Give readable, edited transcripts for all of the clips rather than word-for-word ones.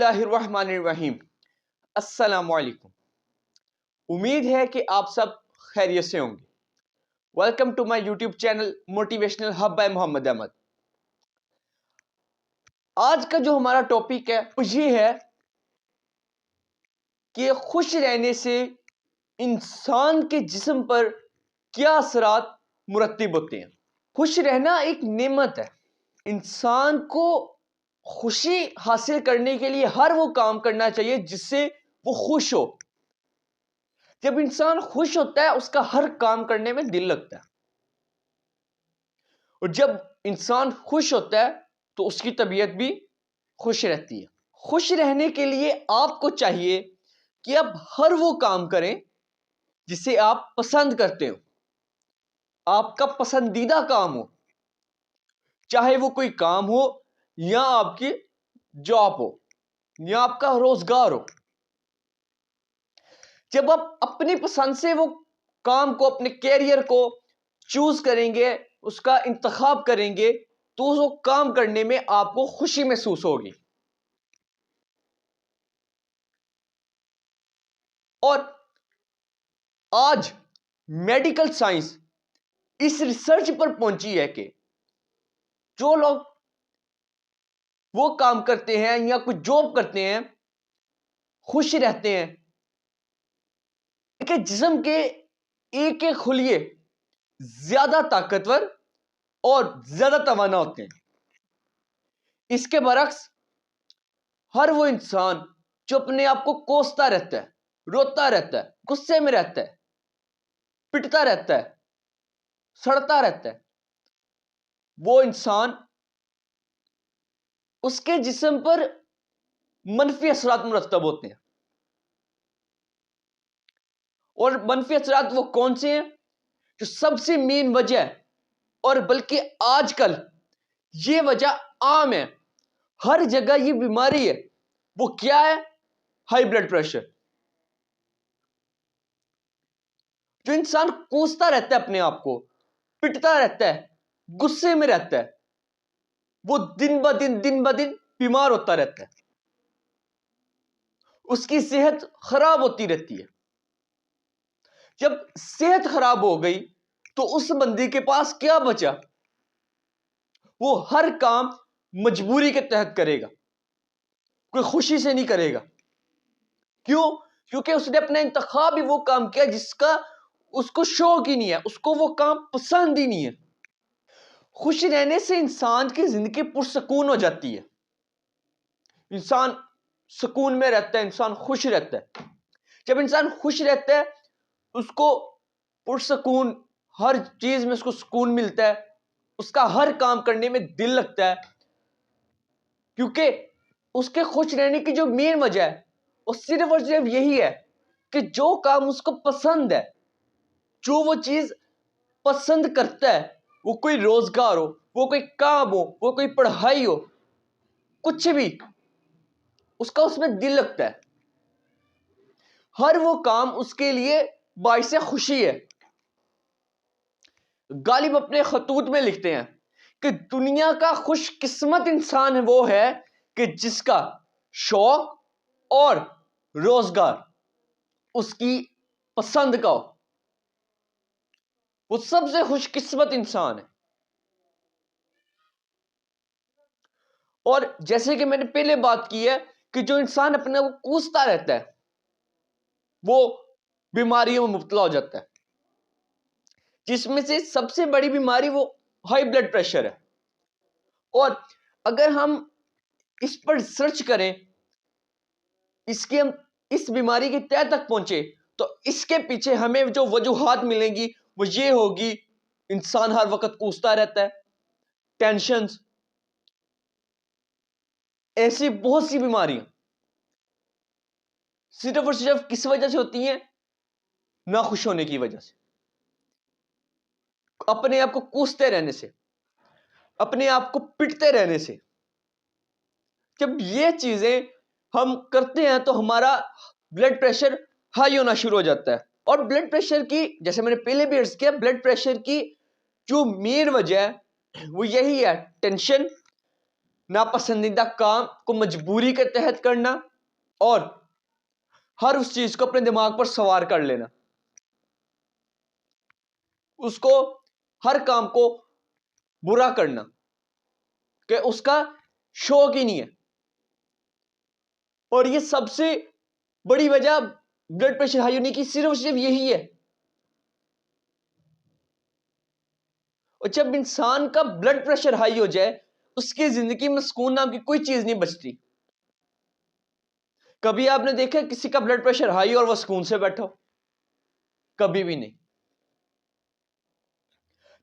اللہ الرحمن الرحیم۔ السلام علیکم، امید ہے کہ آپ سب خیریت سے ہوں گے۔ Welcome to my YouTube channel motivational hub by Muhammad Ahmed. آج کا جو ہمارا ٹاپک ہے وہ یہ ہے کہ خوش رہنے سے انسان کے جسم پر کیا اثرات مرتب ہوتے ہیں۔ خوش رہنا ایک نعمت ہے۔ انسان کو خوشی حاصل کرنے کے لیے ہر وہ کام کرنا چاہیے جس سے وہ خوش ہو۔ جب انسان خوش ہوتا ہے اس کا ہر کام کرنے میں دل لگتا ہے، اور جب انسان خوش ہوتا ہے تو اس کی طبیعت بھی خوش رہتی ہے۔ خوش رہنے کے لیے آپ کو چاہیے کہ آپ ہر وہ کام کریں جسے آپ پسند کرتے ہو، آپ کا پسندیدہ کام ہو، چاہے وہ کوئی کام ہو یا آپ کی جاب ہو یا آپ کا روزگار ہو۔ جب آپ اپنی پسند سے وہ کام کو، اپنے کیریئر کو چوز کریں گے، اس کا انتخاب کریں گے، تو وہ کام کرنے میں آپ کو خوشی محسوس ہوگی۔ اور آج میڈیکل سائنس اس ریسرچ پر پہنچی ہے کہ جو لوگ وہ کام کرتے ہیں یا کوئی جاب کرتے ہیں، خوش رہتے ہیں، کہ جسم کے ایک ایک خلیے زیادہ طاقتور اور زیادہ توانا ہوتے ہیں۔ اس کے برعکس ہر وہ انسان جو اپنے آپ کو کوستا رہتا ہے، روتا رہتا ہے، غصے میں رہتا ہے، پٹتا رہتا ہے، سڑتا رہتا ہے، وہ انسان، اس کے جسم پر منفی اثرات مرتب ہوتے ہیں۔ اور منفی اثرات وہ کون سے ہیں؟ جو سب سے مین وجہ ہے، اور بلکہ آج کل یہ وجہ عام ہے، ہر جگہ یہ بیماری ہے، وہ کیا ہے؟ High blood pressure. جو انسان کوستا رہتا ہے، اپنے آپ کو پٹتا رہتا ہے، غصے میں رہتا ہے، وہ دن بہ دن بیمار ہوتا رہتا ہے، اس کی صحت خراب ہوتی رہتی ہے۔ جب صحت خراب ہو گئی تو اس بندے کے پاس کیا بچا؟ وہ ہر کام مجبوری کے تحت کرے گا، کوئی خوشی سے نہیں کرے گا۔ کیوں؟ کیونکہ اس نے اپنا انتخاب ہی وہ کام کیا جس کا اس کو شوق ہی نہیں ہے، اس کو وہ کام پسند ہی نہیں ہے۔ خوش رہنے سے انسان کی زندگی پرسکون ہو جاتی ہے، انسان سکون میں رہتا ہے، انسان خوش رہتا ہے۔ جب انسان خوش رہتا ہے اس کو پرسکون، ہر چیز میں اس کو سکون ملتا ہے، اس کا ہر کام کرنے میں دل لگتا ہے، کیونکہ اس کے خوش رہنے کی جو مین وجہ ہے وہ صرف اور صرف یہی ہے کہ جو کام اس کو پسند ہے، جو وہ چیز پسند کرتا ہے، وہ کوئی روزگار ہو، وہ کوئی کام ہو، وہ کوئی پڑھائی ہو، کچھ بھی، اس کا اس میں دل لگتا ہے، ہر وہ کام اس کے لیے باعث خوشی ہے۔ غالب اپنے خطوط میں لکھتے ہیں کہ دنیا کا خوش قسمت انسان وہ ہے کہ جس کا شوق اور روزگار اس کی پسند کا ہو، وہ سب سے خوش قسمت انسان ہے۔ اور جیسے کہ میں نے پہلے بات کی ہے کہ جو انسان اپنے کو کوستا رہتا ہے وہ بیماریوں میں مبتلا ہو جاتا ہے، جس میں سے سب سے بڑی بیماری وہ ہائی بلڈ پریشر ہے۔ اور اگر ہم اس پر ریسرچ کریں، ہم اس بیماری کی تہہ تک پہنچے تو اس کے پیچھے ہمیں جو وجوہات ملیں گی وہ یہ ہوگی: انسان ہر وقت کوستا رہتا ہے، ٹینشنز، ایسی بہت سی بیماریاں صرف اور صرف کس وجہ سے ہوتی ہیں؟ ناخوش ہونے کی وجہ سے، اپنے آپ کو کوستے رہنے سے، اپنے آپ کو پٹتے رہنے سے۔ جب یہ چیزیں ہم کرتے ہیں تو ہمارا بلڈ پریشر ہائی ہونا شروع ہو جاتا ہے۔ اور بلڈ پریشر کی، جیسے میں نے پہلے بھی عرض کیا، بلڈ پریشر کی جو مین وجہ ہے وہ یہی ہے: ٹینشن، ناپسندیدہ کام کو مجبوری کے تحت کرنا اور ہر اس چیز کو اپنے دماغ پر سوار کر لینا، اس کو ہر کام کو برا کرنا کہ اس کا شوق ہی نہیں ہے. اور یہ سب سے بڑی وجہ بلڈ پریشر ہائی ہونے کی صرف یہی ہے. اور جب انسان کا بلڈ پریشر ہائی ہو جائے اس کی زندگی میں سکون نام کی کوئی چیز نہیں بچتی. کبھی آپ نے دیکھا کسی کا بلڈ پریشر ہائی اور وہ سکون سے بیٹھا ہو؟ کبھی بھی نہیں.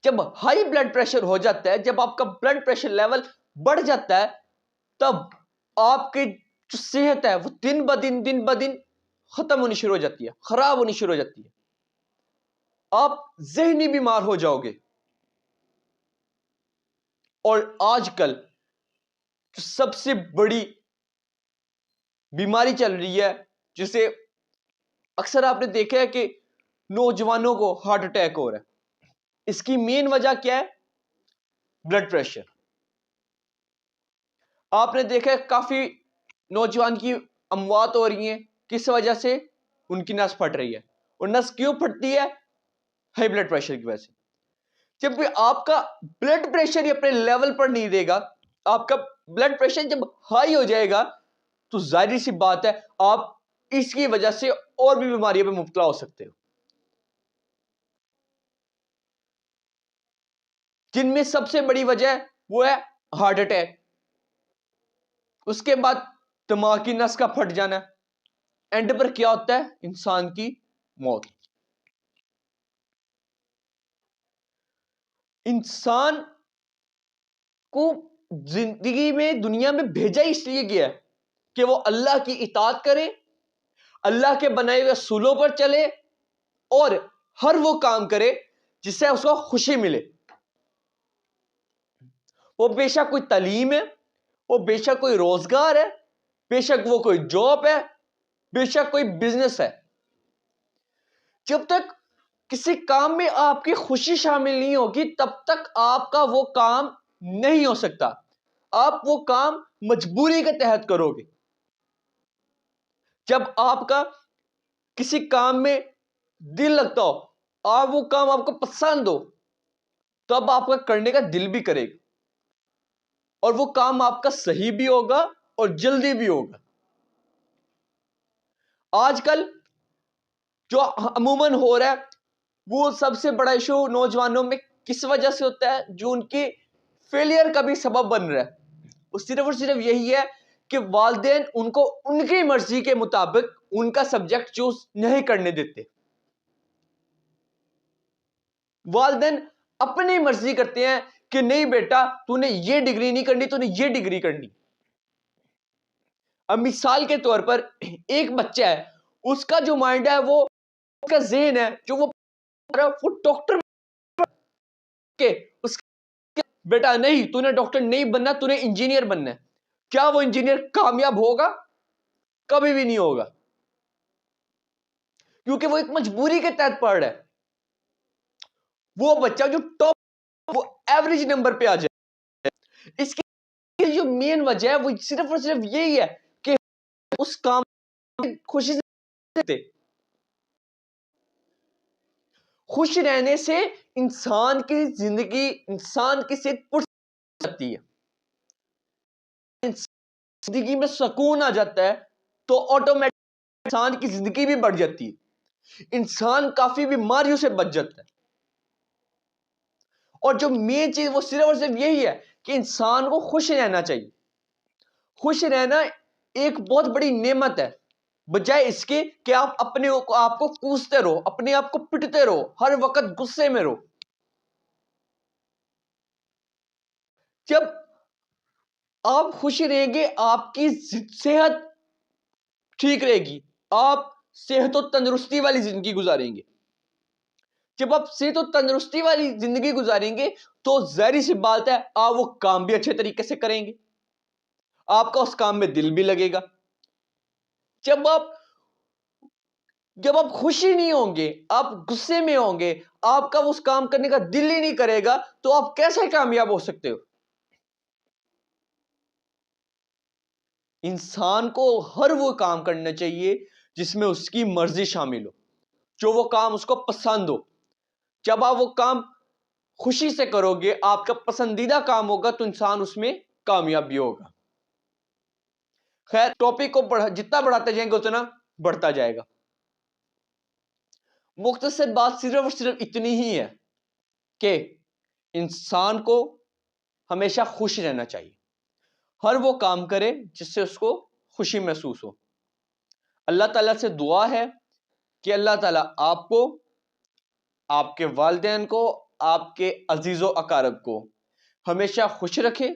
جب ہائی بلڈ پریشر ہو جاتا ہے، جب آپ کا بلڈ پریشر لیول بڑھ جاتا ہے، تب آپ کی جو صحت ہے وہ دن بدن ختم ہونی شروع ہو جاتی ہے، خراب ہونی شروع ہو جاتی ہے. آپ ذہنی بیمار ہو جاؤ گے. اور آج کل جو سب سے بڑی بیماری چل رہی ہے، جسے اکثر آپ نے دیکھا ہے کہ نوجوانوں کو ہارٹ اٹیک ہو رہا ہے، اس کی مین وجہ کیا ہے؟ Blood pressure. آپ نے دیکھا ہے کافی نوجوان کی اموات ہو رہی ہیں، کس وجہ سے؟ ان کی نس پھٹ رہی ہے. اور نس کیوں پھٹتی ہے؟ ہائی بلڈ پریشر کی وجہ سے. جب بھی آپ کا بلڈ پریشر ہی اپنے لیول پر نہیں دے گا، آپ کا بلڈ پریشر جب ہائی ہو جائے گا تو ظاہر سی بات ہے آپ اس کی وجہ سے اور بھی بیماریوں میں مبتلا ہو سکتے ہو، جن میں سب سے بڑی وجہ وہ ہے ہارٹ اٹیک. اس کے بعد دماغ کی نس کا پھٹ جانا، اینڈ پر کیا ہوتا ہے؟ انسان کی موت. انسان کو زندگی میں دنیا میں بھیجا اس لیے گیا ہے کہ وہ اللہ کی اطاعت کرے، اللہ کے بنائے ہوئے اصولوں پر چلے اور ہر وہ کام کرے جس سے اس کو خوشی ملے. وہ بے شک کوئی تعلیم ہے، وہ بے شک کوئی روزگار ہے، بے شک وہ کوئی جاب ہے، بے شک کوئی بزنس ہے. جب تک کسی کام میں آپ کی خوشی شامل نہیں ہوگی تب تک آپ کا وہ کام نہیں ہو سکتا. آپ وہ کام مجبوری کے تحت کرو گے. جب آپ کا کسی کام میں دل لگتا ہو، آپ وہ کام آپ کو پسند ہو، تو اب آپ کا کرنے کا دل بھی کرے گا اور وہ کام آپ کا صحیح بھی ہوگا اور جلدی بھی ہوگا. آج کل جو عموماً ہو رہا ہے وہ سب سے بڑا ایشو نوجوانوں میں کس وجہ سے ہوتا ہے؟ جو ان کی فیلئر کا بھی سبب بن رہا ہے. وہ صرف اور صرف یہی ہے کہ والدین ان کو ان کی مرضی کے مطابق ان کا سبجیکٹ چوز نہیں کرنے دیتے. والدین اپنی مرضی کرتے ہیں کہ نہیں بیٹا تو نے یہ ڈگری نہیں کرنی، تو نے یہ ڈگری کرنی. اب مثال کے طور پر ایک بچہ ہے، اس کا جو مائنڈ ہے وہ اس کا ذہن ہے جو وہ ڈاکٹر کے اس بیٹا نہیں تو نے ڈاکٹر نہیں بننا، تو نے انجینئر بننا ہے. کیا وہ انجینئر کامیاب ہوگا؟ کبھی بھی نہیں ہوگا، کیونکہ وہ ایک مجبوری کے تحت پڑھ رہا ہے. وہ بچہ جو ٹاپ وہ ایوریج نمبر پہ آ جائے، اس کی جو مین وجہ ہے وہ صرف اور صرف یہی ہے کہ اس کام خوشی سے خوش رہنے سے انسان کی زندگی، انسان کی صحت پر جاتی ہے، زندگی میں سکون آ جاتا ہے تو آٹومیٹک انسان کی زندگی بھی بڑھ جاتی ہے، انسان کافی بیماریوں سے بچ جاتا ہے. اور جو مین چیز وہ صرف اور صرف یہی ہے کہ انسان کو خوش رہنا چاہیے. خوش رہنا ایک بہت بڑی نعمت ہے، بجائے اس کے کہ آپ اپنے آپ کو کوستے رہو، اپنے آپ کو پٹتے رہو، ہر وقت غصے میں رہو. جب آپ خوش رہیں گے آپ کی صحت ٹھیک رہے گی، آپ صحت و تندرستی والی زندگی گزاریں گے. جب آپ صحت و تندرستی والی زندگی گزاریں گے تو ظاہر سی بات ہے آپ وہ کام بھی اچھے طریقے سے کریں گے، آپ کا اس کام میں دل بھی لگے گا. جب آپ خوشی نہیں ہوں گے، آپ غصے میں ہوں گے، آپ کا اس کام کرنے کا دل ہی نہیں کرے گا، تو آپ کیسے کامیاب ہو سکتے ہو؟ انسان کو ہر وہ کام کرنا چاہیے جس میں اس کی مرضی شامل ہو، جو وہ کام اس کو پسند ہو۔ جب آپ وہ کام خوشی سے کرو گے، آپ کا پسندیدہ کام ہوگا، تو انسان اس میں کامیاب بھی ہوگا۔ خیر، ٹاپک کو جتنا بڑھاتے جائیں گے اتنا بڑھتا جائے گا۔ مختصر بات صرف اور صرف اتنی ہی ہے کہ انسان کو ہمیشہ خوش رہنا چاہیے، ہر وہ کام کرے جس سے اس کو خوشی محسوس ہو۔ اللہ تعالیٰ سے دعا ہے کہ اللہ تعالیٰ آپ کو، آپ کے والدین کو، آپ کے عزیز و اقارب کو ہمیشہ خوش رکھے،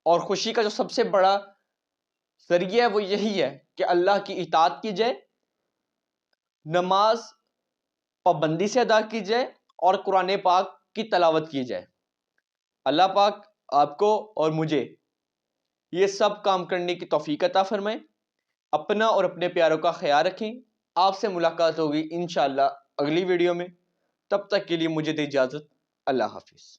اور خوشی کا جو سب سے بڑا ذریعہ ہے وہ یہی ہے کہ اللہ کی اطاعت کی جائے، نماز پابندی سے ادا کی جائے، اور قرآن پاک کی تلاوت کی جائے۔ اللہ پاک آپ کو اور مجھے یہ سب کام کرنے کی توفیق عطا فرمائے۔ اپنا اور اپنے پیاروں کا خیال رکھیں۔ آپ سے ملاقات ہوگی انشاءاللہ اگلی ویڈیو میں، تب تک کے لیے مجھے دے اجازت۔ اللہ حافظ۔